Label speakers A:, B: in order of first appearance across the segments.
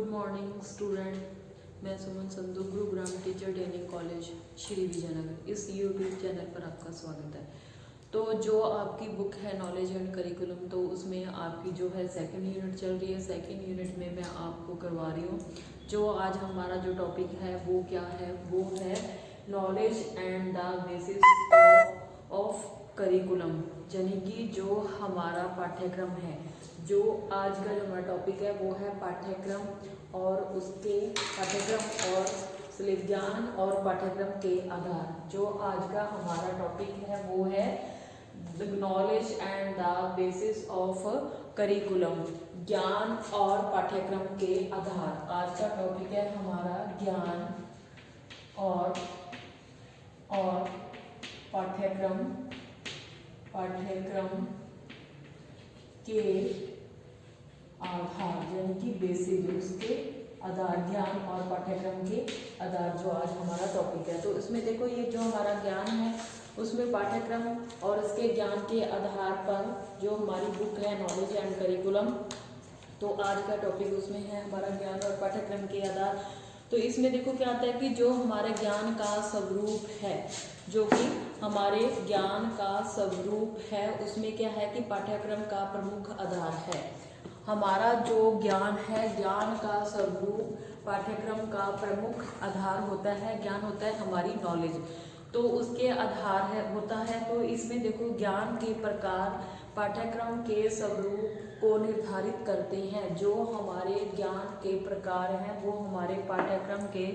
A: Good morning student. मैं Suman Sandhu, Gurugram teacher training college Shri Vijaynagar, इस YouTube channel पर आपका स्वागत है। तो जो आपकी बुक है नॉलेज एंड करिकुलम, तो उसमें आपकी जो है सेकंड यूनिट चल रही है। सेकंड यूनिट में मैं आपको करवा रही हूँ। जो आज हमारा जो टॉपिक है वो क्या है, वो है knowledge and the basis of curriculum, यानी कि जो हमारा पाठ्यक्रम है। जो आज का जो हमारा टॉपिक है वो है पाठ्यक्रम और उसके पाठ्यक्रम और ज्ञान और पाठ्यक्रम के आधार। जो आज का हमारा टॉपिक है वो है knowledge and the basis of curriculum, ज्ञान और पाठ्यक्रम के आधार। आज का टॉपिक है हमारा ज्ञान और पाठ्यक्रम के आधार, यानी कि बेसिक, उसके आधार, ज्ञान और पाठ्यक्रम के आधार, जो आज हमारा टॉपिक है। तो इसमें देखो, ये जो हमारा ज्ञान है उसमें पाठ्यक्रम और इसके ज्ञान के आधार पर जो हमारी बुक है नॉलेज एंड करिकुलम, तो आज का टॉपिक उसमें है हमारा ज्ञान और पाठ्यक्रम के आधार। तो इसमें देखो क्या आता है कि जो हमारे ज्ञान का स्वरूप है, जो कि हमारे ज्ञान का स्वरूप है, उसमें क्या है कि पाठ्यक्रम का प्रमुख आधार है। हमारा जो ज्ञान है, ज्ञान का स्वरूप पाठ्यक्रम का प्रमुख आधार होता है। ज्ञान होता है हमारी नॉलेज, तो उसके आधार है होता है। तो इसमें देखो, ज्ञान के प्रकार पाठ्यक्रम के स्वरूप को निर्धारित करते हैं। जो हमारे ज्ञान के प्रकार हैं वो हमारे पाठ्यक्रम के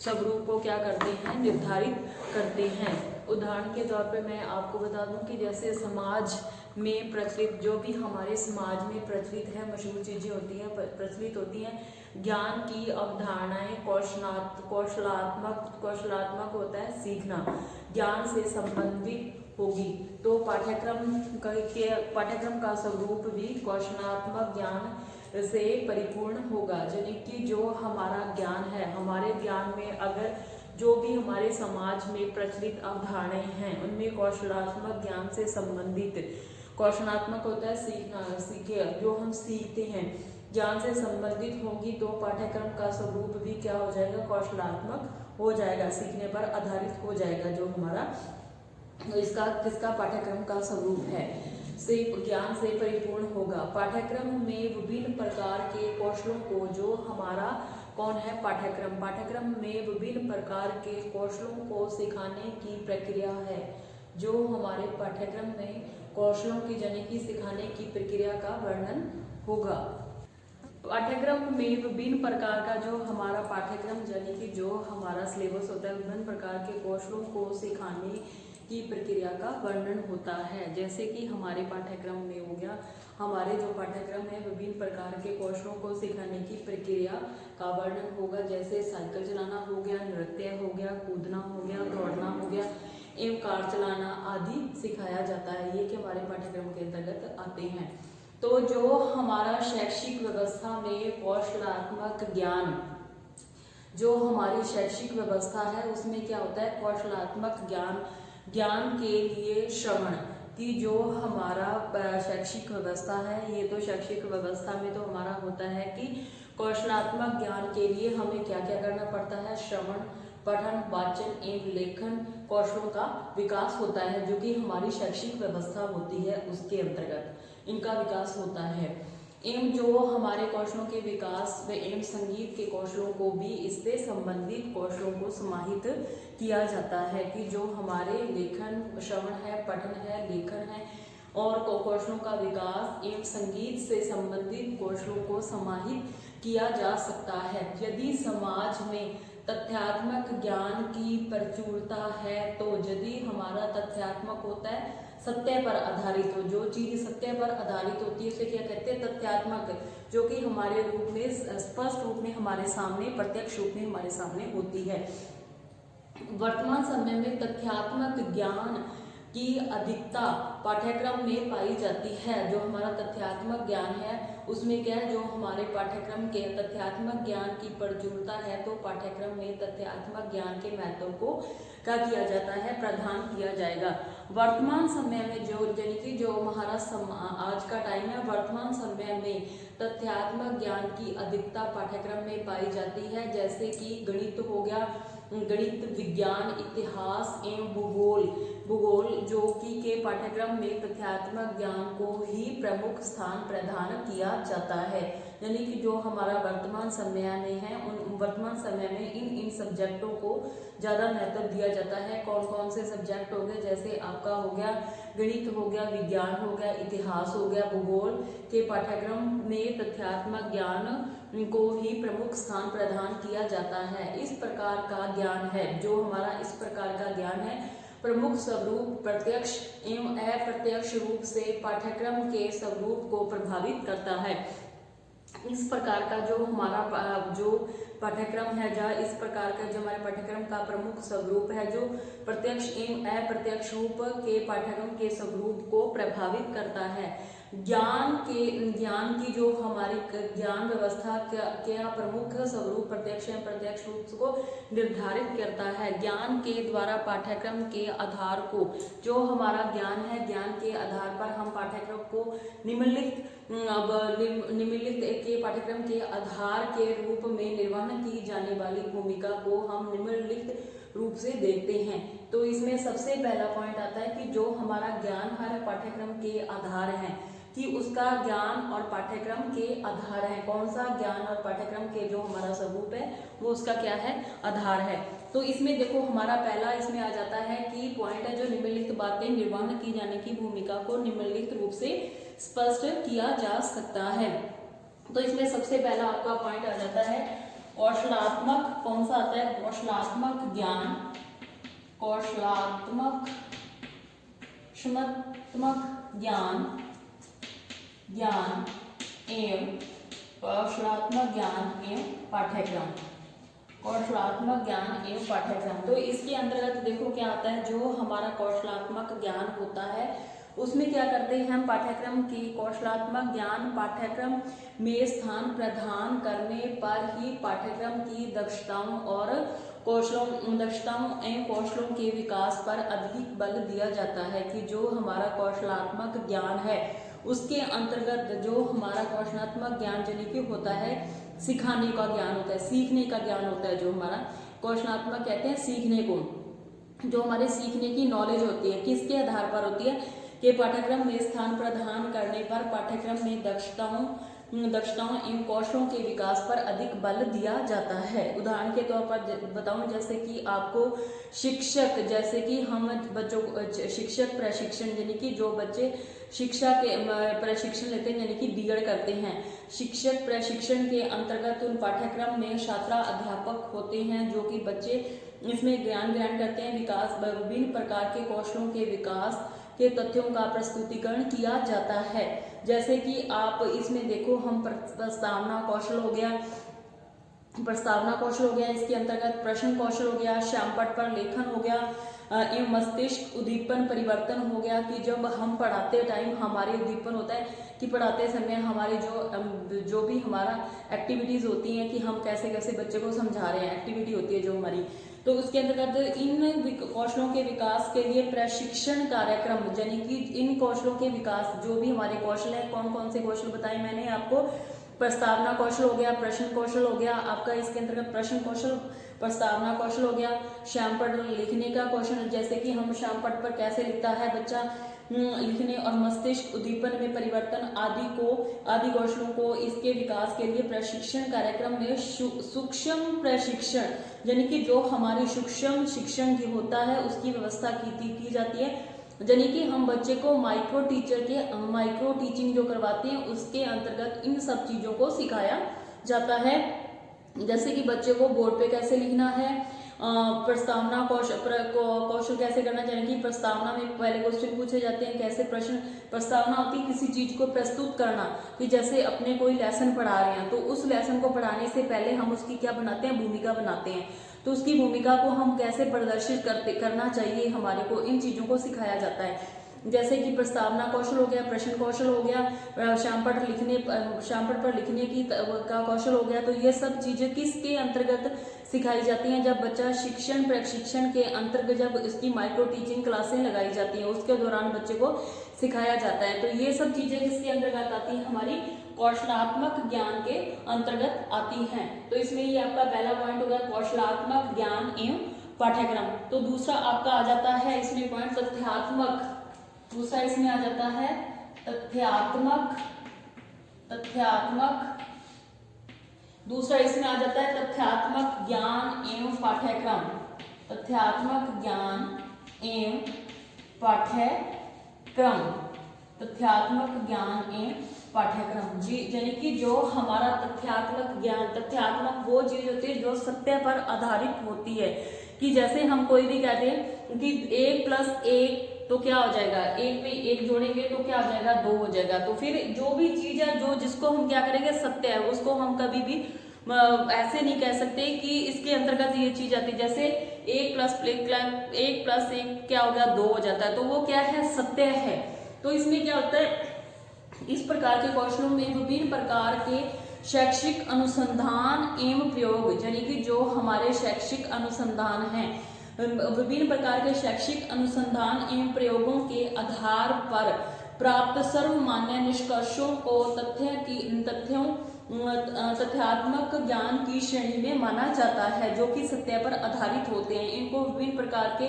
A: स्वरूप को क्या करते हैं, निर्धारित करते हैं। उदाहरण के तौर पे मैं आपको बता दूं कि जैसे समाज में प्रचलित, जो भी हमारे समाज में प्रचलित है, मशहूर चीजें होती हैं, प्रचलित होती हैं। ज्ञान की अवधारणाएं कौशलात्मक होता है, सीखना ज्ञान से संबंधित होगी। तो पाठ्यक्रम का स्वरूप भी कौशलात्मक ज्ञान से परिपूर्ण होगा। यानी कि जो हमारा ज्ञान है, हमारे ज्ञान में अगर जो भी हमारे समाज में प्रचलित अवधारणाएं हैं उनमें कौशलात्मक ज्ञान से संबंधित, कौशलात्मक होता है सीखे, जो हम सीखते हैं, ज्ञान से संबंधित होंगी, तो पाठ्यक्रम का स्वरूप भी क्या हो जाएगा, कौशलात्मक हो जाएगा, सीखने पर आधारित हो जाएगा। जो हमारा किसका पाठ्यक्रम का स्वरूप है, से ज्ञान से परिपूर्ण होगा। पाठ्यक्रम में विभिन्न प्रकार के कौशलों को, जो हमारा कौन है पाठ्यक्रम में विभिन्न प्रकार के कौशलों को सिखाने की प्रक्रिया है। जो हमारे पाठ्यक्रम में कौशलों की, यानी कि सिखाने की प्रक्रिया का वर्णन होगा। पाठ्यक्रम में विभिन्न प्रकार का, जो हमारा पाठ्यक्रम यानी कि जो हमारा सिलेबस होता है, विभिन्न प्रकार के कौशलों को सिखाने की प्रक्रिया का वर्णन होता है। जैसे कि हमारे पाठ्यक्रम में हो गया, हमारे जो पाठ्यक्रम है विभिन्न प्रकार के कौशलों को सिखाने की प्रक्रिया का वर्णन होगा। जैसे साइकिल चलाना हो गया, नृत्य हो गया, कूदना हो गया, दौड़ना हो गया एवं कार चलाना आदि सिखाया जाता है। ये कि हमारे पाठ्यक्रम के अंतर्गत आते हैं। तो जो हमारा शैक्षिक व्यवस्था में कौशलात्मक ज्ञान, जो हमारी शैक्षिक व्यवस्था है उसमें क्या होता है, कौशलात्मक ज्ञान के लिए श्रवण की, जो हमारा शैक्षिक व्यवस्था है, ये तो शैक्षिक व्यवस्था में तो हमारा होता है कि कौशलात्मक ज्ञान के लिए हमें क्या क्या करना पड़ता है, श्रवण, पठन, वाचन एवं लेखन कौशलों का विकास होता है। जो कि हमारी शैक्षिक व्यवस्था होती है उसके अंतर्गत इनका विकास होता है। एवं जो हमारे कौशलों के विकास एवं संगीत के कौशलों को भी इससे संबंधित कौशलों को समाहित किया जाता है। कि जो हमारे लेखन, श्रवण है, पठन है, लेखन है और कौशलों का विकास एवं संगीत से संबंधित कौशलों को समाहित किया जा सकता है। यदि समाज में तथ्यात्मक ज्ञान की प्रचुरता है, तो यदि हमारा तथ्यात्मक होता है, सत्य पर आधारित हो, जो चीज सत्य पर आधारित होती है उसे क्या कहते हैं, तथ्यात्मक, जो कि हमारे रूप में स्पष्ट रूप में हमारे सामने, प्रत्यक्ष रूप में हमारे सामने होती है। वर्तमान समय में तथ्यात्मक ज्ञान की अधिकता पाठ्यक्रम में पाई जाती है। जो हमारा तथ्यात्मक ज्ञान है उसमें क्या है, जो हमारे पाठ्यक्रम के तथ्यात्मक ज्ञान की प्रचुरता है, तो पाठ्यक्रम में तथ्यात्मक ज्ञान के महत्व को क्या किया जाता है, प्रदान किया जाएगा। वर्तमान समय में जो यानी कि जो हमारा आज का टाइम है, वर्तमान समय में तथ्यात्मक ज्ञान की अधिकता पाठ्यक्रम में पाई जाती है, जैसे कि गणित हो गया, गणित, विज्ञान, इतिहास एवं भूगोल जो कि के पाठ्यक्रम में तथ्यात्मक ज्ञान को ही प्रमुख स्थान प्रदान किया जाता है। यानी कि जो हमारा वर्तमान समय में है, उन वर्तमान समय में इन सब्जेक्टों को ज़्यादा महत्व दिया जाता है। कौन कौन से सब्जेक्ट हो गए, जैसे आपका हो गया गणित हो गया, विज्ञान हो गया, इतिहास हो गया, भूगोल के पाठ्यक्रम में तथ्यात्मक ज्ञान को ही प्रमुख स्थान प्रदान किया जाता है। इस प्रकार का ज्ञान है, जो हमारा इस प्रकार का ज्ञान है, प्रमुख स्वरूप प्रत्यक्ष एवं अप्रत्यक्ष रूप से पाठ्यक्रम के स्वरूप को प्रभावित करता है। इस प्रकार का जो हमारा जो पाठ्यक्रम है, जहाँ इस प्रकार का जो हमारे पाठ्यक्रम का प्रमुख स्वरूप है, जो प्रत्यक्ष एवं अप्रत्यक्ष रूप के पाठ्यक्रम के स्वरूप को प्रभावित करता है। ज्ञान की जो हमारी ज्ञान व्यवस्था क्या प्रमुख स्वरूप प्रत्यक्ष एवं प्रत्यक्ष रूप को निर्धारित करता है। ज्ञान के द्वारा पाठ्यक्रम के आधार को, जो हमारा ज्ञान है, ज्ञान के आधार पर हम पाठ्यक्रम को निम्नलिखित के पाठ्यक्रम के आधार के रूप में निर्वहन की जाने वाली भूमिका को हम निम्नलिखित रूप से देखते हैं। तो इसमें सबसे पहला पॉइंट आता है कि जो हमारा ज्ञान हर पाठ्यक्रम के आधार है, कि उसका ज्ञान और पाठ्यक्रम के आधार है। कौन सा ज्ञान और पाठ्यक्रम के जो हमारा स्वरूप है, वो उसका क्या है, आधार है। तो इसमें देखो हमारा पहला इसमें आ जाता है कि पॉइंट है, जो निम्नलिखित बातें निर्वहन की जाने की भूमिका को निम्नलिखित रूप से स्पष्ट किया जा सकता है। तो इसमें सबसे पहला आपका पॉइंट आ जाता है कौशलात्मक। कौन सा आता है, कौशलात्मक ज्ञान, कौशलात्मक ज्ञान एवं कौशलात्मक ज्ञान एवं पाठ्यक्रम, कौशलात्मक ज्ञान एवं पाठ्यक्रम। तो इसके अंतर्गत देखो क्या आता है, जो हमारा कौशलात्मक ज्ञान होता है, उसमें क्या करते हैं हम, पाठ्यक्रम की कौशलात्मक ज्ञान पाठ्यक्रम में स्थान प्रदान करने पर ही पाठ्यक्रम की दक्षताओं एवं कौशलों के विकास पर अधिक बल दिया जाता है। कि जो हमारा कौशलात्मक ज्ञान है, उसके अंतर्गत जो हमारा कौशलात्मक ज्ञान यानी कि होता है, सिखाने का ज्ञान होता है, सीखने का ज्ञान होता है। जो हमारा कौशलात्मक कहते हैं सीखने को, जो हमारे सीखने की नॉलेज होती है, किसके आधार पर होती है, कि पाठ्यक्रम में स्थान प्रदान करने पर पाठ्यक्रम में दक्षताओं एवं कौशलों के विकास पर अधिक बल दिया जाता है। उदाहरण के तौर पर बताऊं, जैसे कि आपको शिक्षक, जैसे कि हम बच्चों को शिक्षक प्रशिक्षण, यानी कि जो बच्चे शिक्षा के प्रशिक्षण लेते हैं, यानी कि बीएड करते हैं, शिक्षक प्रशिक्षण के अंतर्गत उन पाठ्यक्रम में छात्रा अध्यापक होते हैं, जो कि बच्चे इसमें ज्ञान ग्रहण करते हैं। विकास विभिन्न प्रकार के कौशलों के विकास के तथ्यों का प्रस्तुतिकरण किया जाता है। जैसे कि आप इसमें देखो, हम प्रस्तावना कौशल हो गया, इसके अंतर्गत प्रश्न कौशल हो गया, श्यामपट्ट पर लेखन हो गया, एवं मस्तिष्क उद्दीपन परिवर्तन हो गया। कि जब हम पढ़ाते टाइम हमारे उद्दीपन होता है, कि पढ़ाते समय हमारे जो भी हमारा एक्टिविटीज होती हैं, कि हम कैसे कैसे बच्चे को समझा रहे हैं, एक्टिविटी होती है जो हमारी, तो उसके अंतर्गत इन कौशलों के विकास के लिए प्रशिक्षण कार्यक्रम, यानी कि इन कौशलों के विकास, जो भी हमारे कौशल है, कौन कौन से कौशल बताए मैंने आपको, प्रस्तावना कौशल हो गया, प्रश्न कौशल हो गया आपका, इसके अंतर्गत प्रश्न कौशल, प्रस्तावना कौशल हो गया, श्यामपट्ट लिखने का कौशल, जैसे कि हम श्यामपट्ट पर कैसे लिखता है बच्चा, लिखने और मस्तिष्क उद्दीपन में परिवर्तन आदि कौशलों को, इसके विकास के लिए प्रशिक्षण कार्यक्रम में सूक्ष्म प्रशिक्षण, यानी कि जो हमारी सूक्ष्म शिक्षण की होता है, उसकी व्यवस्था की जाती है। यानी कि हम बच्चे को माइक्रो टीचिंग जो करवाते हैं, उसके अंतर्गत इन सब चीजों को सिखाया जाता है। जैसे कि बच्चे को बोर्ड पे कैसे लिखना है, प्रस्तावना कौशल कैसे करना चाहिए, कि प्रस्तावना में पहले क्वेश्चन पूछे जाते हैं, कैसे प्रस्तावना होती है किसी चीज को प्रस्तुत करना, कि जैसे अपने कोई लेसन पढ़ा रहे हैं, तो उस लेसन को पढ़ाने से पहले हम उसकी क्या बनाते हैं, भूमिका बनाते हैं। तो उसकी भूमिका को हम कैसे प्रदर्शित करना चाहिए हमारे को, इन चीजों को सिखाया जाता है। जैसे कि प्रस्तावना कौशल हो गया, प्रश्न कौशल हो गया, श्यामपट पर लिखने की का कौशल हो गया। तो ये सब चीजें किसके अंतर्गत सिखाई जाती हैं? जब बच्चा शिक्षण प्रशिक्षण के अंतर्गत जब इसकी माइक्रो टीचिंग क्लासें लगाई जाती हैं उसके दौरान बच्चे को सिखाया जाता है। तो ये सब चीजें किसके अंतर्गत आती हैं? हमारी कौशलात्मक ज्ञान के अंतर्गत आती हैं। तो इसमें ये आपका पहला पॉइंट होगा कौशलात्मक ज्ञान एवं पाठ्यक्रम। तो दूसरा आपका आ जाता है इसमें पॉइंट तथ्यात्मक। दूसरा इसमें आ जाता है तथ्यात्मक। दूसरा इसमें आ जाता है तथ्यात्मक ज्ञान एवं पाठ्यक्रम। तथ्यात्मक ज्ञान एवं पाठ्यक्रम। तथ्यात्मक ज्ञान एवं पाठ्यक्रम जी, यानी कि जो हमारा तथ्यात्मक ज्ञान, तथ्यात्मक वो चीज होती है जो सत्य पर आधारित होती है। कि जैसे हम कोई भी कहते हैं कि 1+1 तो क्या हो जाएगा, 1 में 1 जोड़ेंगे तो क्या हो जाएगा, 2 हो जाएगा। तो फिर जो भी चीज है जो जिसको हम क्या करेंगे सत्य है उसको हम कभी भी ऐसे नहीं कह सकते कि इसके अंतर्गत ये चीज आती है। जैसे 1+1 क्या हो गया, 2 हो जाता है, तो वो क्या है, सत्य है। तो इसमें क्या होता है, इस प्रकार के कौशलों में विभिन्न प्रकार के शैक्षिक अनुसंधान एवं प्रयोग, यानी कि जो हमारे शैक्षिक अनुसंधान हैं, विभिन्न प्रकार के शैक्षिक अनुसंधान एवं प्रयोगों के आधार पर प्राप्त सर्वमान्य निष्कर्षों को तथ्यात्मक ज्ञान की श्रेणी में माना जाता है, जो कि सत्य पर आधारित होते हैं। इनको विभिन्न प्रकार के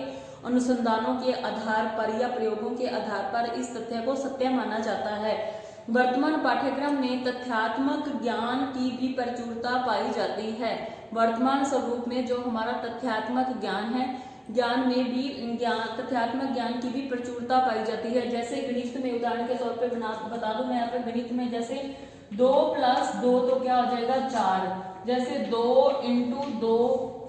A: अनुसंधानों के आधार पर या प्रयोगों के आधार पर इस तथ्य को सत्य माना जाता है। वर्तमान पाठ्यक्रम में तथ्यात्मक ज्ञान की भी प्रचुरता पाई जाती है। वर्तमान स्वरूप में जो हमारा तथ्यात्मक ज्ञान है, ज्ञान में भी तथ्यात्मक ज्ञान की भी प्रचुरता पाई जाती है। जैसे गणित में उदाहरण के तौर पे बता दूं मैं यहाँ पे, गणित में जैसे 2+2 तो क्या हो जाएगा, 4। जैसे 2 ×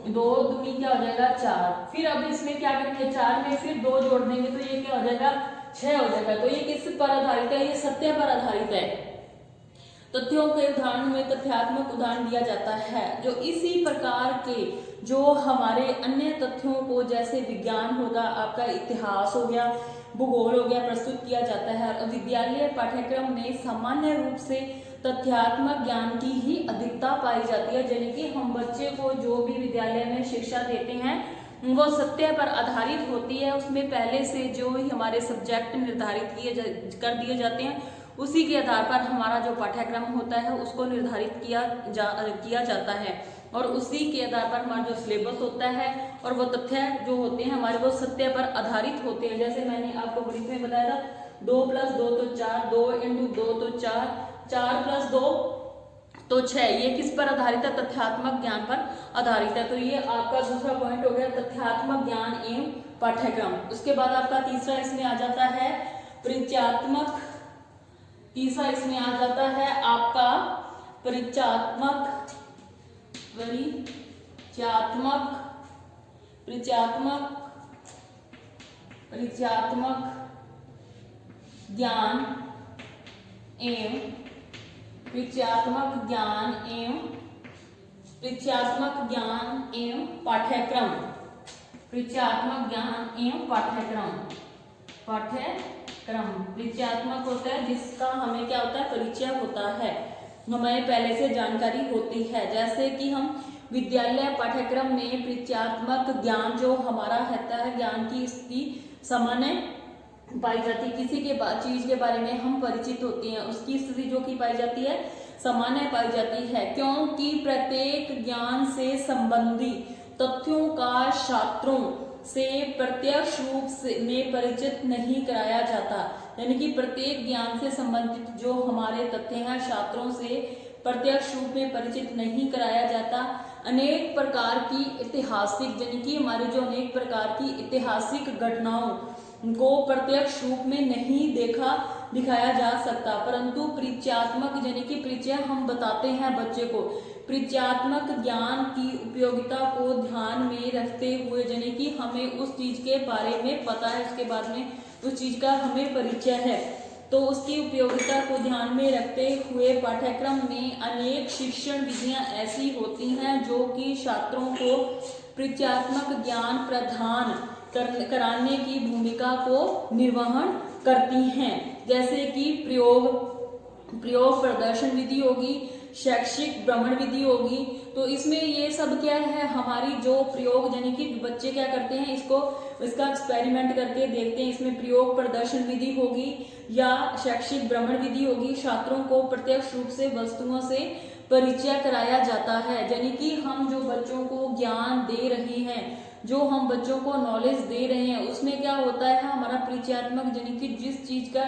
A: 2 दूनी क्या हो जाएगा, 4। फिर अब इसमें क्या करेंगे, 4 में फिर 2 जोड़ देंगे तो ये क्या हो जाएगा, 6 हो जाएगा। तो ये किस पर आधारित है, ये सत्य पर आधारित है। तथ्यों के उदाहरण में तथ्यात्मक उदाहरण दिया जाता है। जो इसी प्रकार के जो हमारे अन्य तथ्यों को, जैसे विज्ञान होगा, आपका इतिहास हो गया, भूगोल हो गया, प्रस्तुत किया जाता है। विद्यालय पाठ्यक्रम में सामान्य रूप से तथ्यात्मक ज्ञान की ही अधिकता पाई जाती है। यानी कि हम बच्चे को जो भी विद्यालय में शिक्षा देते हैं वो सत्य पर आधारित होती है। उसमें पहले से जो ही हमारे सब्जेक्ट निर्धारित कर दिए जाते हैं, उसी के आधार पर हमारा जो पाठ्यक्रम होता है उसको निर्धारित किया जाता है, और उसी के आधार पर हमारा जो सिलेबस होता है और वो तथ्य जो होते हैं हमारे वो सत्य पर आधारित होते हैं। जैसे मैंने आपको गणित में बताया था 2+2 तो 4, 2 × 2 तो 4, 4+2 तो 6। ये किस पर आधारित है, तथ्यात्मक ज्ञान पर आधारित है। तो ये आपका दूसरा पॉइंट हो गया तथ्यात्मक ज्ञान एवं पाठ्यक्रम। उसके बाद आपका तीसरा इसमें आ जाता है परिचयात्मक। तीसरा इसमें आ जाता है आपका परिचयात्मक ज्ञान एवं पाठ्यक्रम। परिचयात्मक ज्ञान एवं पाठ्यक्रम परिचयात्मक होता है जिसका हमें क्या होता है, परिचय होता है, हमें पहले से जानकारी होती है। जैसे कि हम विद्यालय पाठ्यक्रम में परिचयात्मक ज्ञान जो हमारा रहता है, ज्ञान की स्थिति सामान्य पाई जाती है। किसी के चीज के बारे में हम परिचित होते हैं, उसकी स्थिति जो की पाई जाती है सामान्य पाई जाती है, क्योंकि प्रत्येक ज्ञान से संबंधित तथ्यों का छात्रों से प्रत्यक्ष रूप से में परिचित नहीं कराया जाता। यानी कि प्रत्येक ज्ञान से संबंधित जो हमारे तथ्य हैं छात्रों से प्रत्यक्ष रूप में परिचित नहीं कराया जाता। अनेक प्रकार की ऐतिहासिक, यानी कि हमारे जो अनेक प्रकार की ऐतिहासिक घटनाओं को प्रत्यक्ष रूप में नहीं दिखाया जा सकता, परंतु परिचयात्मक यानी कि परिचय हम बताते हैं बच्चे को। परिचयात्मक ज्ञान की उपयोगिता को ध्यान में रखते हुए, यानी कि हमें उस चीज के बारे में पता है, उसके बारे में उस चीज का हमें परिचय है, तो उसकी उपयोगिता को ध्यान में रखते हुए पाठ्यक्रम में अनेक शिक्षण विधियां ऐसी होती हैं जो कि छात्रों को परिचयात्मक ज्ञान प्रदान कराने की भूमिका को निर्वहन करती हैं, जैसे कि प्रयोग प्रदर्शन विधि होगी, शैक्षिक भ्रमण विधि होगी। तो इसमें ये सब क्या है, हमारी जो प्रयोग यानी कि बच्चे क्या करते हैं, इसका एक्सपेरिमेंट करके देखते हैं। इसमें प्रयोग प्रदर्शन विधि होगी या शैक्षिक भ्रमण विधि होगी। छात्रों को प्रत्यक्ष रूप से वस्तुओं से परिचय कराया जाता है, यानी कि हम जो बच्चों को ज्ञान दे रहे हैं, जो हम बच्चों को नॉलेज दे रहे हैं, उसमें क्या होता है, हमारा परिचयात्मक यानी कि जिस चीज का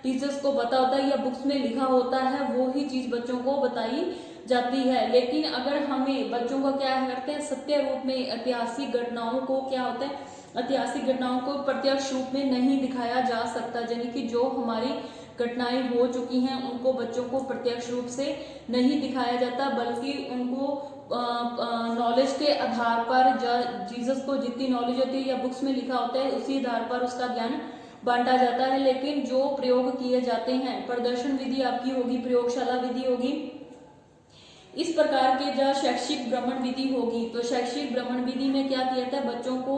A: टीचर्स को पता होता है या बुक्स में लिखा होता है वो ही चीज बच्चों को बताई जाती है। लेकिन अगर हमें बच्चों को क्या करते हैं, सत्य रूप में ऐतिहासिक घटनाओं को क्या होता है, ऐतिहासिक घटनाओं को प्रत्यक्ष रूप में नहीं दिखाया जा सकता, यानी कि जो हमारी घटनाएं हो चुकी हैं उनको बच्चों को प्रत्यक्ष रूप से नहीं दिखाया जाता, बल्कि उनको नॉलेज के आधार पर, जीसस को जितनी नॉलेज होती है या बुक्स में लिखा होता है उसी आधार पर उसका ज्ञान बांटा जाता है। लेकिन जो प्रयोग किए जाते हैं, प्रदर्शन विधि आपकी होगी, प्रयोगशाला विधि होगी, इस प्रकार के जो शैक्षिक भ्रमण विधि होगी। तो शैक्षिक भ्रमण विधि में क्या किया जाता है, बच्चों को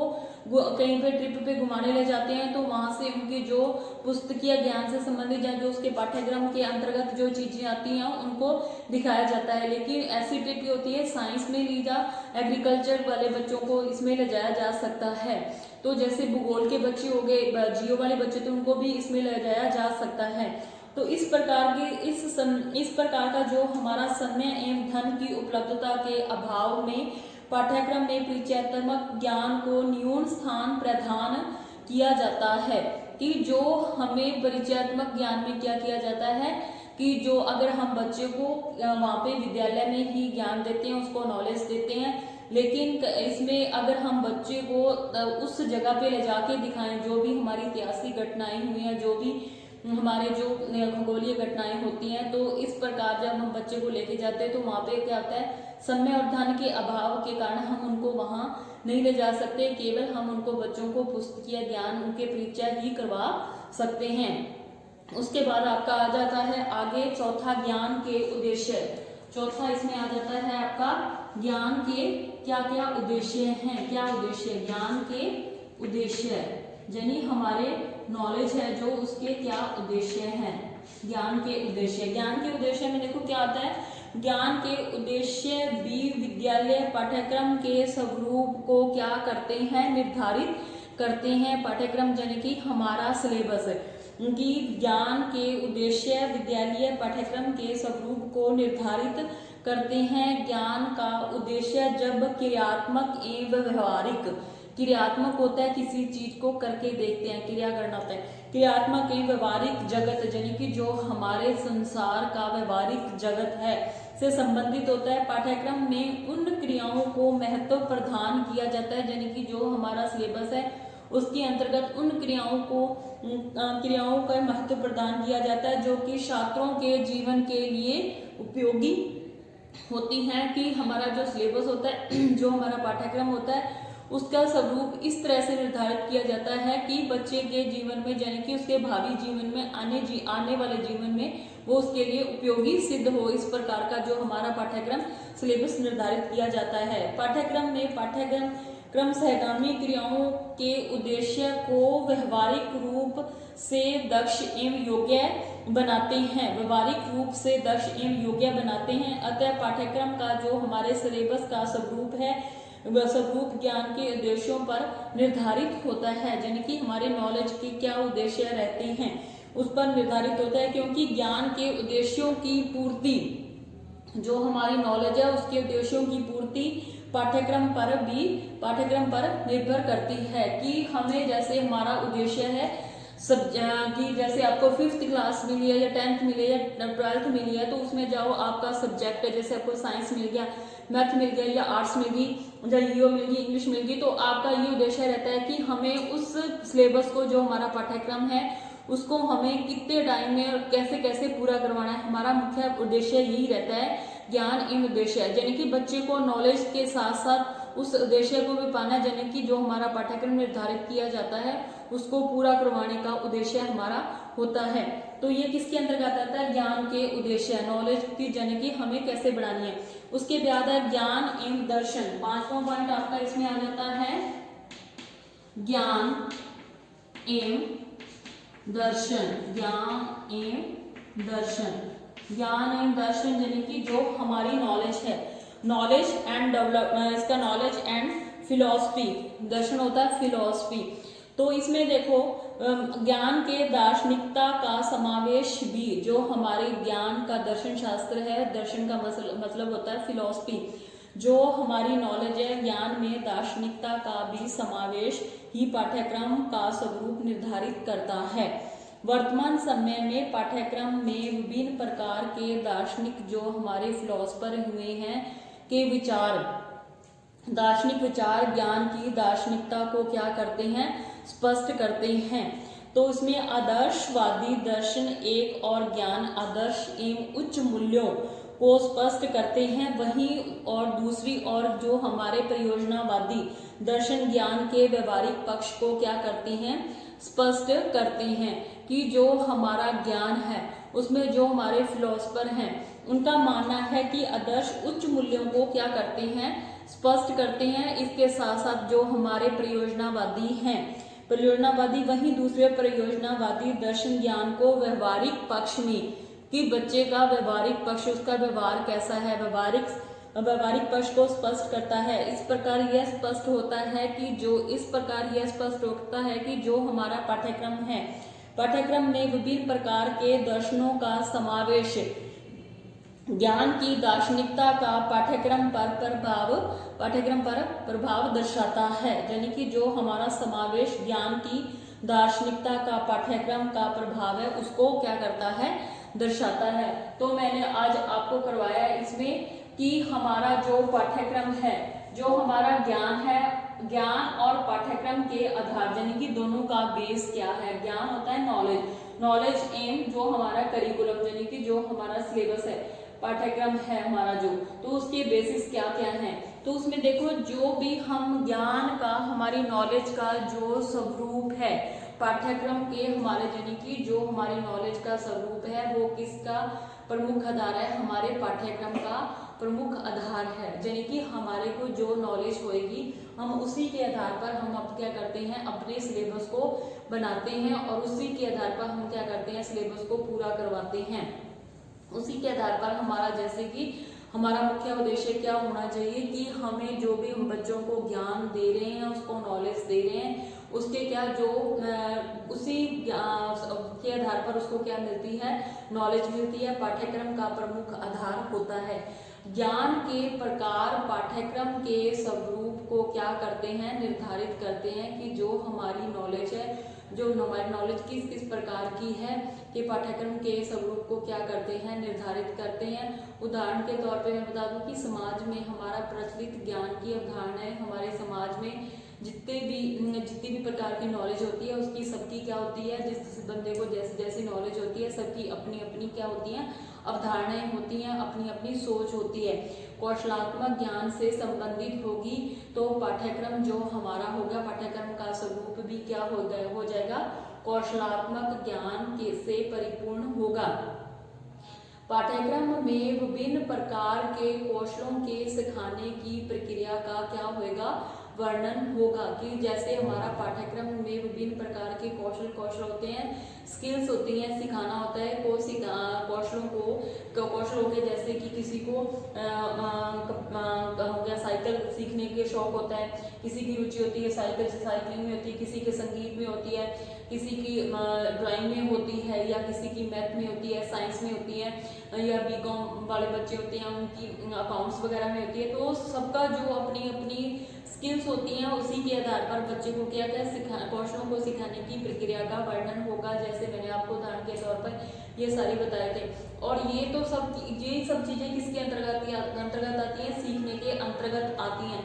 A: कहीं पे ट्रिप पे घुमाने ले जाते हैं, तो वहां से उनके जो पुस्तकीय ज्ञान से संबंधित या जो उसके पाठ्यक्रम के अंतर्गत जो चीजें आती हैं उनको दिखाया जाता है। लेकिन ऐसी ट्रिप होती है साइंस में ली जा, एग्रीकल्चर वाले बच्चों को इसमें ले जाया जा सकता है। तो जैसे भूगोल के बच्चे हो गए, जियो वाले बच्चे, तो उनको भी इसमें ले जाया जा सकता है। तो इस प्रकार का जो हमारा समय एवं धन की उपलब्धता के अभाव में पाठ्यक्रम में परिचयात्मक ज्ञान को न्यून स्थान प्रदान किया जाता है, कि जो हमें परिचयात्मक ज्ञान में क्या किया जाता है कि जो अगर हम बच्चे को वहाँ पे विद्यालय में ही ज्ञान देते हैं, उसको नॉलेज देते हैं, लेकिन इसमें अगर हम बच्चे को उस जगह पे ले जाके दिखाएं, जो भी हमारी ऐतिहासिक घटनाएं हुई हैं, जो भी हमारे जो खगोलीय घटनाएं होती हैं, तो इस प्रकार जब हम बच्चे को लेके जाते हैं तो वहाँ पे क्या होता है, समय और धन के अभाव के कारण हम उनको वहाँ नहीं ले जा सकते, केवल हम उनको बच्चों को पुस्तकीय ज्ञान उनके परिचय ही करवा सकते हैं। उसके बाद आपका आ जाता है आगे चौथा, ज्ञान के उद्देश्य। चौथा इसमें आ जाता है आपका ज्ञान के क्या क्या उद्देश्य हैं, क्या उद्देश्य, ज्ञान के उद्देश्य, यानी हमारे नॉलेज है जो उसके क्या उद्देश्य हैं, ज्ञान के उद्देश्य। ज्ञान के उद्देश्य में देखो क्या आता है, ज्ञान के उद्देश्य भी विद्यालय पाठ्यक्रम के स्वरूप को क्या करते हैं, निर्धारित करते हैं। पाठ्यक्रम यानी कि हमारा सिलेबस कि ज्ञान के उद्देश्य विद्यालय पाठ्यक्रम के स्वरूप को निर्धारित करते हैं। ज्ञान का उद्देश्य जब क्रियात्मक एवं व्यवहारिक, क्रियात्मक होता है किसी चीज को करके देखते हैं, क्रिया करना होता है, क्रियात्मक एवं व्यवहारिक जगत यानी कि जो हमारे संसार का व्यवहारिक जगत है से संबंधित होता है। पाठ्यक्रम में उन क्रियाओं को महत्व प्रदान किया जाता है, यानी कि जो हमारा सिलेबस है उसके अंतर्गत उन क्रियाओं का महत्व प्रदान किया जाता है जो कि छात्रों के जीवन के लिए उपयोगी होती हैं। कि हमारा जो सिलेबस होता है, जो हमारा पाठ्यक्रम होता है, उसका स्वरूप इस तरह से निर्धारित किया जाता है कि बच्चे के जीवन में, यानी कि उसके भावी जीवन में, आने वाले जीवन में वो उसके लिए उपयोगी सिद्ध हो। इस प्रकार का जो हमारा पाठ्यक्रम सिलेबस निर्धारित किया जाता है। पाठ्यक्रम में पाठ्यक्रम सहगामी क्रियाओं के उद्देश्य को व्यवहारिक रूप से दक्ष एवं योग्य बनाते हैं, व्यवहारिक रूप से दक्ष एवं योग्य बनाते हैं। अतः पाठ्यक्रम का जो हमारे सिलेबस का स्वरूप है वह स्वरूप ज्ञान के उद्देश्यों पर निर्धारित होता है, यानी कि हमारे नॉलेज के क्या उद्देश्य रहते हैं उस पर निर्धारित होता है। क्योंकि ज्ञान के उद्देश्यों की पूर्ति, जो हमारी नॉलेज है उसके उद्देश्यों की पूर्ति पाठ्यक्रम पर निर्भर करती है। कि हमें जैसे हमारा उद्देश्य है कि जैसे आपको 5th क्लास मिली है या 10th मिली है या 12th मिली है, तो उसमें जाओ आपका सब्जेक्ट है, जैसे आपको साइंस मिल गया, मैथ मिल गया या आर्ट्स मिल गई या ईओ मिल गई, इंग्लिश मिल गई, तो आपका ये उद्देश्य रहता है कि हमें उस सिलेबस को, जो हमारा पाठ्यक्रम है, उसको हमें कितने टाइम में और कैसे कैसे पूरा करवाना है। हमारा मुख्य उद्देश्य यही रहता है, ज्ञान इन उद्देश्य, यानी कि बच्चे को नॉलेज के साथ साथ उस उद्देश्य को भी पाना, यानी कि जो हमारा पाठ्यक्रम निर्धारित किया जाता है उसको पूरा करवाने का उद्देश्य हमारा होता है। तो ये किसके अंतर्गत आता है, ज्ञान के उद्देश्य, नॉलेज की, यानी कि हमें कैसे बढ़ानी है। उसके बाद है ज्ञान एवं दर्शन। 5वां पॉइंट आपका इसमें आ जाता है ज्ञान एवं दर्शन, ज्ञान एवं दर्शन, ज्ञान एवं दर्शन यानी कि जो हमारी नॉलेज है, नॉलेज एंड डेवलप, इसका नॉलेज एंड फिलॉसफी, दर्शन होता है फिलॉसफी। तो इसमें देखो ज्ञान के दार्शनिकता का समावेश भी, जो हमारे ज्ञान का दर्शन शास्त्र है, दर्शन का मतलब होता है फिलॉसफी, जो हमारी नॉलेज है, ज्ञान में दार्शनिकता का भी समावेश ही पाठ्यक्रम का स्वरूप निर्धारित करता है। वर्तमान समय में पाठ्यक्रम में विभिन्न प्रकार के दार्शनिक जो हमारे फिलोसफर हुए हैं के विचार, दार्शनिक विचार ज्ञान की दार्शनिकता को क्या करते हैं, स्पष्ट करते हैं। तो इसमें आदर्शवादी दर्शन एक और ज्ञान आदर्श एवं उच्च मूल्यों को स्पष्ट करते हैं, वहीं और दूसरी और जो हमारे प्रयोजनवादी दर्शन ज्ञान के व्यवहारिक पक्ष को क्या करते हैं, स्पष्ट करते हैं कि जो हमारा ज्ञान है उसमें जो हमारे फिलोसफर हैं उनका मानना है कि आदर्श उच्च मूल्यों को क्या करते हैं, स्पष्ट करते हैं। इसके साथ साथ जो हमारे प्रयोजनवादी हैं, प्रयोजनवादी वहीं दूसरे प्रयोजनवादी दर्शन ज्ञान को व्यवहारिक पक्ष में, कि बच्चे का व्यवहारिक पक्ष, उसका व्यवहार कैसा है, व्यवहारिक पक्ष को स्पष्ट करता है। इस प्रकार यह स्पष्ट होता है कि जो हमारा पाठ्यक्रम है, पाठ्यक्रम में विभिन्न प्रकार के दर्शनों का समावेश ज्ञान की दार्शनिकता का पाठ्यक्रम पर प्रभाव दर्शाता है। यानी कि जो हमारा समावेश ज्ञान की दार्शनिकता का पाठ्यक्रम का प्रभाव है उसको क्या करता है, दर्शाता है। तो मैंने आज आपको करवाया इसमें कि हमारा जो पाठ्यक्रम है, जो हमारा ज्ञान है, ज्ञान और पाठ्यक्रम के आधार, यानी कि दोनों का बेस क्या है। ज्ञान होता है नॉलेज एम जो हमारा करिकुलम, यानी कि जो हमारा सिलेबस है, पाठ्यक्रम है हमारा जो, तो उसके बेसिस क्या क्या है। तो उसमें देखो जो भी हम ज्ञान का, हमारी नॉलेज का जो स्वरूप है पाठ्यक्रम के हमारे, यानी कि जो हमारी नॉलेज का स्वरूप है वो किसका प्रमुख आधार है, हमारे पाठ्यक्रम का प्रमुख आधार है। यानी कि हमारे को जो नॉलेज होएगी हम उसी के आधार पर हम अब क्या करते हैं, अपने सिलेबस को बनाते हैं और उसी के आधार पर हम क्या करते हैं, सिलेबस को पूरा करवाते हैं। उसी के आधार पर हमारा, जैसे कि हमारा मुख्य उद्देश्य क्या होना चाहिए कि हमें जो भी हम बच्चों को ज्ञान दे रहे हैं, उसको नॉलेज दे रहे हैं, उसके क्या जो उसी के आधार पर उसको क्या मिलती है, नॉलेज मिलती है। पाठ्यक्रम का प्रमुख आधार होता है। ज्ञान के प्रकार पाठ्यक्रम के स्वरूप को क्या करते हैं, निर्धारित करते हैं कि जो हमारी नॉलेज है, जो हमारी नॉलेज किस किस प्रकार की है, कि पाठ्यक्रम के स्वरूप को क्या करते हैं, निर्धारित करते हैं। उदाहरण के तौर पे मैं बता दूं कि समाज में हमारा प्रचलित ज्ञान की अवधारणाएं, हमारे समाज में जितनी भी प्रकार की नॉलेज होती है उसकी सबकी क्या होती है, जिस बंदे को जैसी जैसी नॉलेज होती है सबकी अपनी अपनी क्या होती है, अवधारणाएं होती हैं, अपनी अपनी सोच होती है। कौशलात्मक ज्ञान से संबंधित होगी तो पाठ्यक्रम जो हमारा होगा, पाठ्यक्रम का स्वरूप भी क्या हो जाएगा, कौशलात्मक ज्ञान से परिपूर्ण होगा। पाठ्यक्रम में विभिन्न प्रकार के कौशलों के सिखाने की प्रक्रिया का क्या होगा, वर्णन होगा। कि जैसे हमारा पाठ्यक्रम में विभिन्न प्रकार के कौशल होते हैं, स्किल्स होती हैं, सिखाना होता है कौशल हो गए, जैसे कि किसी को हो गया साइकिल सीखने के शौक होता है, किसी की रुचि होती है साइकिलिंग में होती है, किसी के संगीत में होती है, किसी की ड्राइंग में होती है, या किसी की मैथ में होती है, साइंस में होती है, या बीकॉम वाले बच्चे होते हैं उनकी अकाउंट्स वगैरह में होती है। तो सबका जो अपनी अपनी स्किल्स होती हैं उसी के आधार पर बच्चे को क्या कौशलों को सिखाने की प्रक्रिया का वर्णन होगा। जैसे मैंने आपको उदाहरण के तौर पर ये सारी बताए थे। और ये सब चीजें किसके अंतर्गत आती हैं, सीखने के अंतर्गत आती हैं।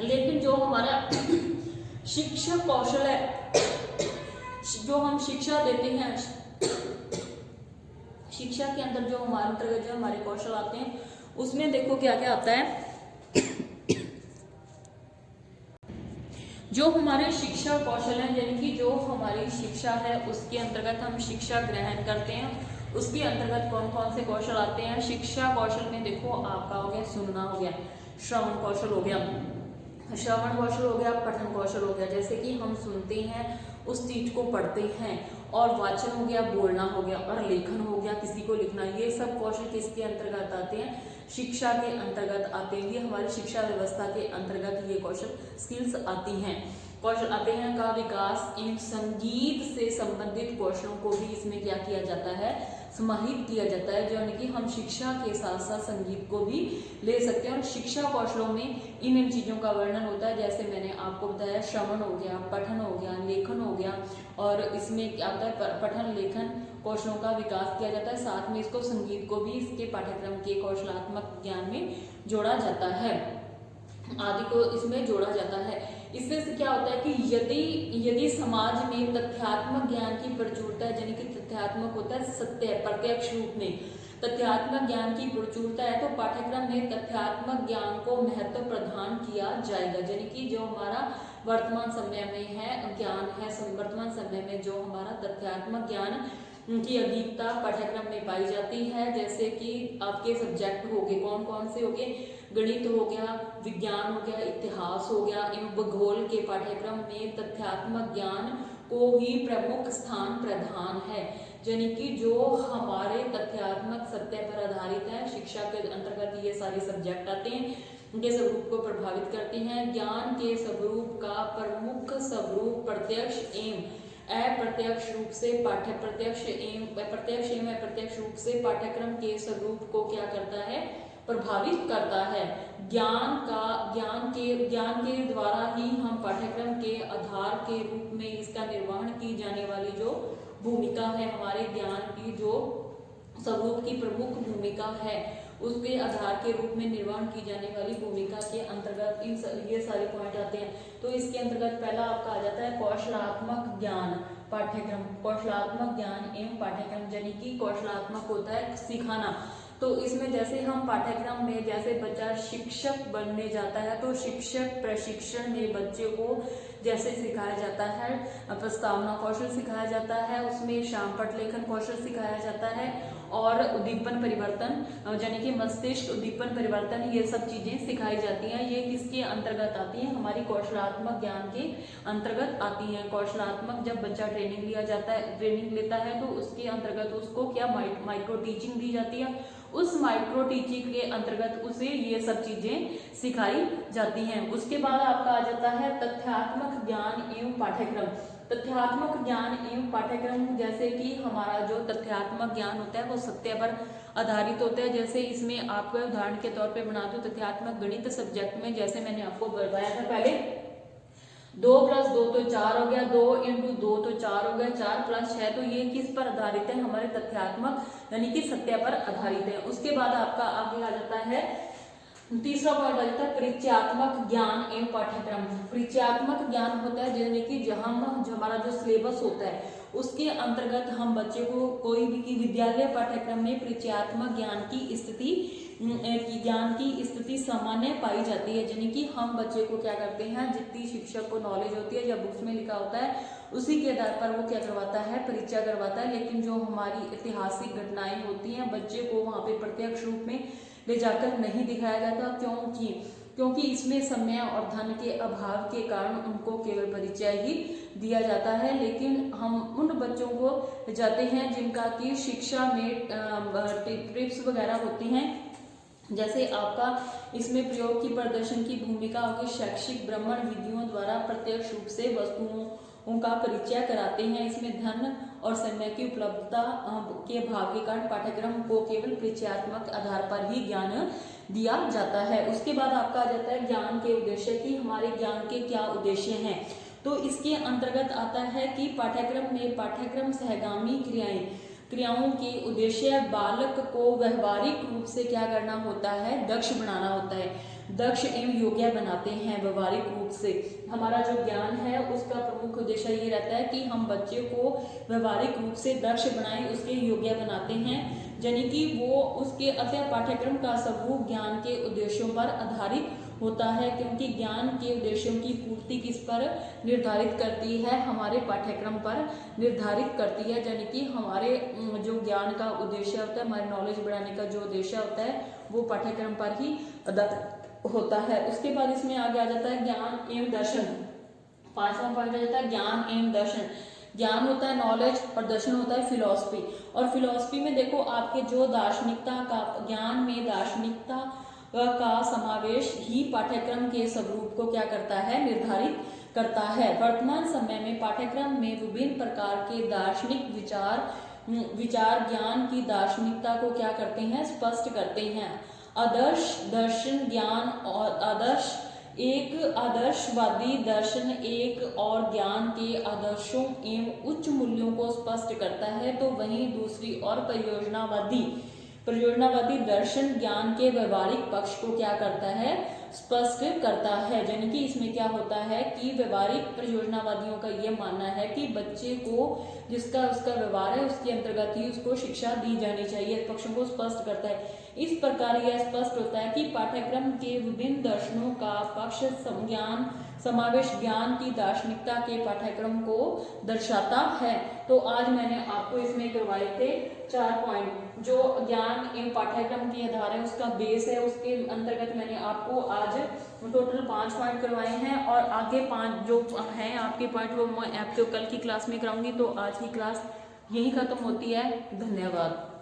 A: लेकिन जो हमारा शिक्षा कौशल है, जो हम शिक्षा देते हैं, शिक्षा के अंदर जो हमारे अंतर्गत जो हमारे कौशल आते हैं उसमें देखो क्या क्या आता है। जो हमारे शिक्षा कौशल है, यानी कि जो हमारी शिक्षा है उसके अंतर्गत हम शिक्षा ग्रहण करते हैं, उसके अंतर्गत कौन कौन से कौशल आते हैं। शिक्षा कौशल में देखो आपका हो गया सुनना, हो गया श्रवण कौशल, हो गया श्रवण कौशल हो गया, पठन कौशल हो गया, जैसे कि हम सुनते हैं उस चीज को पढ़ते हैं, और वाचन हो गया, बोलना हो गया, और लेखन हो गया, किसी को लिखना। ये सब कौशल किसके अंतर्गत आते हैं? शिक्षा के अंतर्गत आते हैं। ये हमारी शिक्षा व्यवस्था के अंतर्गत ये कौशल स्किल्स आती हैं। कौशल आते हैं का विकास इन संगीत से संबंधित कौशलों को भी इसमें क्या किया जाता है? समाहित किया जाता है, जो यानी कि हम शिक्षा के साथ साथ संगीत को भी ले सकते हैं। और शिक्षा कौशलों में इन चीजों का वर्णन होता है, जैसे मैंने आपको बताया, श्रवण हो गया, पठन हो गया, लेखन हो गया, और इसमें क्या होता है? पठन लेखन कौशलों का विकास किया जाता है। साथ में इसको संगीत को भी इसके पाठ्यक्रम के कौशलात्मक ज्ञान में जोड़ा जाता है, आदि को इसमें जोड़ा जाता है। इससे क्या होता है कि यदि समाज में तथ्यात्मक ज्ञान की प्रचुरता है, यानी कि तथ्यात्मक होता है सत्य प्रत्यक्ष रूप में, तथ्यात्मक ज्ञान की प्रचुरता है, तो पाठ्यक्रम में तथ्यात्मक ज्ञान को महत्व प्रदान किया जाएगा। यानी कि जो हमारा वर्तमान समय में है ज्ञान है, वर्तमान समय में जो हमारा तथ्यात्मक ज्ञान की अधिकता पाठ्यक्रम में पाई जाती है, जैसे कि आपके सब्जेक्ट हो गए, कौन कौन से हो गए? गणित हो गया, विज्ञान हो गया, इतिहास हो गया, एवं भूगोल के पाठ्यक्रम में तथ्यात्मक ज्ञान को ही प्रमुख स्थान प्रदान है। यानी कि जो हमारे तथ्यात्मक सत्य पर आधारित है, शिक्षा के अंतर्गत ये सारे सब्जेक्ट आते हैं, उनके स्वरूप को प्रभावित करते हैं। ज्ञान के स्वरूप का प्रमुख स्वरूप प्रत्यक्ष एवं अप्रत्यक्ष रूप से प्रत्यक्ष एवं अप्रत्यक्ष रूप से पाठ्यक्रम के स्वरूप को क्या करता है? प्रभावित करता है। ज्ञान के द्वारा ही हम पाठ्यक्रम के आधार के रूप में इसका निर्वहन की जाने वाली जो भूमिका है, हमारे ज्ञान की जो स्वरूप की प्रमुख भूमिका है, उसके आधार के रूप में निर्वहन की जाने वाली भूमिका के अंतर्गत ये सारे पॉइंट आते हैं। तो इसके अंतर्गत पहला आपका आ जाता है कौशलात्मक ज्ञान पाठ्यक्रम। कौशलात्मक ज्ञान एवं पाठ्यक्रम, यानी कि कौशलात्मक होता है सिखाना। तो इसमें जैसे हम पाठ्यक्रम में जैसे बच्चा शिक्षक बनने जाता है, तो शिक्षक प्रशिक्षण में बच्चे को जैसे सिखाया जाता है, प्रस्तावना कौशल सिखाया जाता है, उसमें शामपट लेखन कौशल सिखाया जाता है, और उद्दीपन परिवर्तन यानी कि मस्तिष्क उद्दीपन परिवर्तन, ये सब चीजें सिखाई जाती हैं। ये किसके अंतर्गत आती हैं? हमारी कौशलात्मक ज्ञान के अंतर्गत आती हैं। कौशलात्मक जब बच्चा ट्रेनिंग लेता है तो उसके अंतर्गत उसको क्या माइक्रो टीचिंग दी जाती है, उस माइक्रो टीचिंग के अंतर्गत उसे ये सब चीजें सिखाई जाती हैं। उसके बाद आपका आ जाता है तथ्यात्मक ज्ञान एवं पाठ्यक्रम। तथ्यात्मक ज्ञान एवं पाठ्यक्रम, जैसे कि हमारा जो तथ्यात्मक ज्ञान होता है वो सत्य पर आधारित होता है। जैसे इसमें आपको उदाहरण के तौर पे बना दूं, तथ्यात्मक गणित सब्जेक्ट में जैसे मैंने आपको बताया था पहले, 2 + 2 तो 4 हो गया, 2 × 2 तो 4 हो गया, 4 + 6, तो ये किस पर आधारित है? हमारे तथ्यात्मक यानी कि सत्य पर आधारित है। उसके बाद आपका आगे आ जाता है तीसरा पॉइंट आ जाता है परिचयात्मक ज्ञान एवं पाठ्यक्रम। परिचयात्मक ज्ञान होता है यानी कि जहां हमारा जो सिलेबस होता है उसके अंतर्गत हम बच्चे को कोई भी विद्यालय पाठ्यक्रम में परिचयात्मक ज्ञान की स्थिति सामान्य पाई जाती है। यानी कि हम बच्चे को क्या करते हैं, जितनी शिक्षक को नॉलेज होती है, जब बुक्स में लिखा होता है उसी के आधार पर वो क्या करवाता है? परिचय करवाता है। लेकिन जो हमारी ऐतिहासिक घटनाएं होती हैं बच्चे को वहां पे प्रत्यक्ष रूप में ले जाकर नहीं दिखाया जाता, क्योंकि इसमें समय और धन के अभाव के कारण उनको केवल परिचय ही दिया जाता है। लेकिन हम उन बच्चों को जाते हैं जिनका की शिक्षा में ट्रिप्स वगैरह होती हैं, जैसे आपका इसमें प्रयोग की प्रदर्शन की भूमिका होगी। शैक्षिक भ्रमण विधियों द्वारा प्रत्यक्ष रूप से वस्तुओं उनका परिचय कराते हैं। इसमें धन और समय की उपलब्धता के अभाव के कारण पाठ्यक्रम को केवल परिचयात्मक आधार पर ही ज्ञान दिया जाता है। उसके बाद आपका आ जाता है ज्ञान के उद्देश्य की, हमारे ज्ञान के क्या उद्देश्य हैं। तो इसके अंतर्गत आता है कि पाठ्यक्रम में पाठ्यक्रम सहगामी क्रियाओं के उद्देश्य बालक को व्यवहारिक रूप से क्या करना होता है? दक्ष बनाना होता है। दक्ष एवं योग्य बनाते हैं व्यवहारिक रूप से। हमारा जो ज्ञान है उसका प्रमुख उद्देश्य ये रहता है कि हम बच्चे को व्यवहारिक रूप से दक्ष बनाएं, उसके योग्य बनाते हैं, यानी कि वो उसके अतः पाठ्यक्रम का स्वरूप ज्ञान के उद्देश्यों पर आधारित होता है, क्योंकि ज्ञान के उद्देश्यों की पूर्ति किस पर निर्धारित करती है? हमारे पाठ्यक्रम पर निर्धारित करती है। यानी कि हमारे जो ज्ञान का उद्देश्य होता है, हमारे नॉलेज बढ़ाने का जो उद्देश्य होता है वो पाठ्यक्रम पर ही होता है। उसके बाद इसमें आगे आ जाता है ज्ञान एवं दर्शन। 5वां पॉइंट आ जाता है ज्ञान एवं दर्शन। ज्ञान होता है नॉलेज और दर्शन होता है फिलॉसफी। और फिलॉसफी में देखो आपके जो दार्शनिकता का ज्ञान में दार्शनिकता का समावेश ही पाठ्यक्रम के स्वरूप को क्या करता है, निर्धारित करता है। वर्तमान समय में पाठ्यक्रम में विभिन्न प्रकार के दार्शनिक विचार ज्ञान की दार्शनिकता को क्या करते हैं, स्पष्ट करते हैं। आदर्श दर्शन ज्ञान और एक आदर्शवादी दर्शन एक और ज्ञान के आदर्शों एवं उच्च मूल्यों को स्पष्ट करता है, तो वहीं दूसरी और परियोजनावादी दर्शन ज्ञान के व्यवहारिक पक्ष को क्या करता है, स्पष्ट करता है। यानी कि इसमें क्या होता है कि व्यवहारिक परियोजनावादियों का यह मानना है कि बच्चे को जिसका उसका व्यवहार है उसके अंतर्गत ही उसको शिक्षा दी जानी चाहिए, पक्षों को स्पष्ट करता है। इस प्रकार यह स्पष्ट होता है कि पाठ्यक्रम के विभिन्न दर्शनों का पक्ष समावेश ज्ञान की दार्शनिकता के पाठ्यक्रम को दर्शाता है। तो आज मैंने आपको इसमें करवाए थे 4 पॉइंट, जो ज्ञान एवं पाठ्यक्रम की आधार है उसका बेस है, उसके अंतर्गत मैंने आपको आज टोटल 5 पॉइंट करवाए हैं। और आगे 5 जो हैं आपके पॉइंट वो मैं आपको कल की क्लास में कराऊंगी। तो आज की क्लास यही खत्म होती है। धन्यवाद।